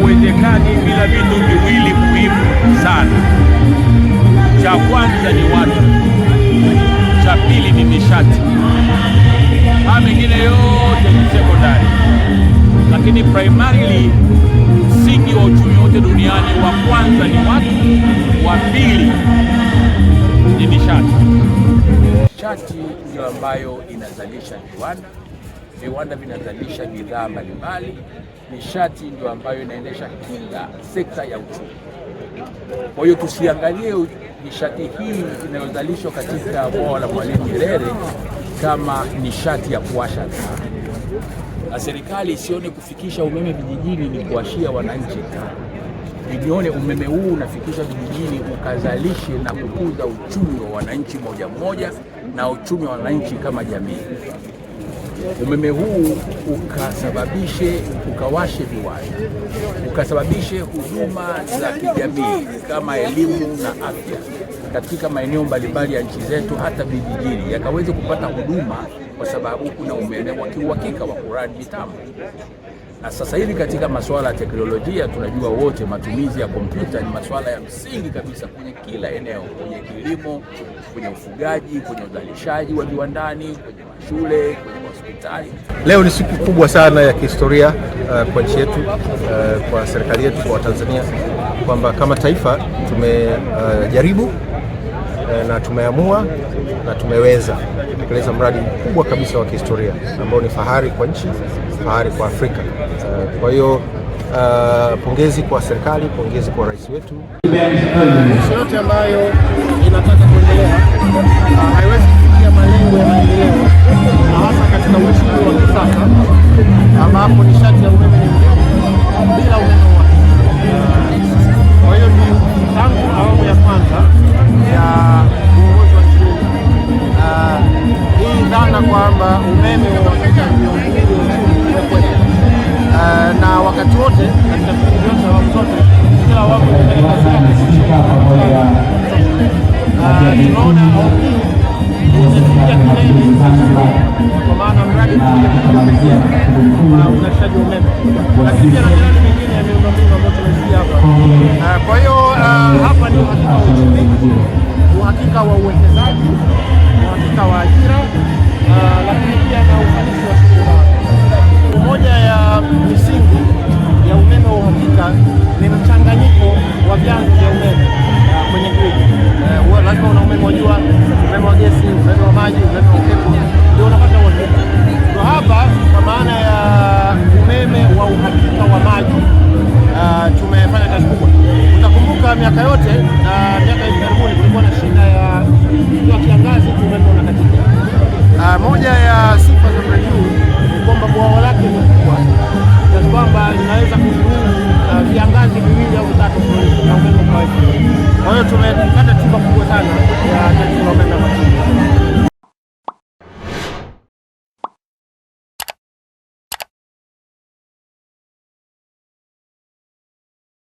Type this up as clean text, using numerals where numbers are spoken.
haiwezekani bila vitu viwili muhimu sana. Cha kwanza ni watu, cha pili ni nishati. Haya mengine yote ni sekondari, lakini primarily msingi wa uchumi wote duniani, wa kwanza ni watu, wa pili ni nishati. Nishati ndio ambayo inazalisha viwanda, viwanda vinazalisha bidhaa mbalimbali. Nishati ndio ambayo inaendesha kila sekta ya uchumi. Kwa hiyo tusiangalie nishati hii inayozalishwa katika bwawa la Mwalimu Nyerere kama nishati ya kuwasha taa, na serikali isione kufikisha umeme vijijini ni kuwashia wananchi taa. Ione umeme huu unafikisha vijijini ukazalishe na kukuza uchumi wa wananchi moja moja na uchumi wa wananchi kama jamii. Umeme huu ukasababishe ukawashe viwanda, ukasababishe huduma za kijamii kama elimu na afya katika maeneo mbalimbali ya nchi zetu, hata vijijini yakaweze kupata huduma, kwa sababu kuna umeme wa kiuhakika wa kuradi mitambo. Na sasa hivi katika masuala ya teknolojia tunajua wote matumizi ya kompyuta ni masuala ya msingi kabisa kwenye kila eneo, kwenye kilimo, kwenye ufugaji, kwenye uzalishaji wa viwandani, kwenye mashule, kwenye hospitali. Leo ni siku kubwa sana ya kihistoria kwa nchi yetu, kwa serikali yetu, kwa Watanzania, kwamba kama taifa tumejaribu na tumeamua na tumeweza kutekeleza mradi mkubwa kabisa wa kihistoria ambao ni fahari kwa nchi, fahari kwa Afrika. Kwa hiyo pongezi kwa serikali, pongezi kwa rais wetu. Nchi yote ambayo inataka kuendelea haiwezi kufikia malengo ya maendeleo, na hasa katika uchumi wa kisasa ambapo nishati ya umeme ni muhimu bila umeme wa kwa hiyo tangu awamu ya kwanza ya uongozi wa nchi hii dhana kwamba umeme wa uhakika ndio msingi wa uchumi umekuwepo, na wakati wote katika vipindi vyote, awamu zote, kila awamu inafanya kazi yake. Tunaona awamu hii imefikia kilele kwa maana mradi mmoja pekee wa uzalishaji wa umeme, lakini pia na miradi mingine ya miundombinu ambayo tunasikia hapa. Kwa hiyo hapa ni uhakika wa uchumi, uhakika wa uwekezaji, uhakika wa ajira, lakini pia na ufanisi wa shughuli. Moja ya misingi ya umeme wa uhakika ni mchanganyiko wa vyanzo vya umeme kwenye grid. Lazima una umeme wa jua, umeme wa gesi, umeme wa maji, umeme wa upepo, ndio unapata uhakika. Kwa hapa, kwa maana ya umeme wa uhakika wa maji, tumefanya kazi kubwa. Utakumbuka miaka yote na miaka hivi karibuni kulikuwa na shida ya kiangazi, umeme unakatika. Moja ya sifa za mradi huu ni kwamba bwawa lake ni kubwa kiasi kwamba linaweza kuhimili viangazi viwili au vitatu na umeme kwa hiyo tumepata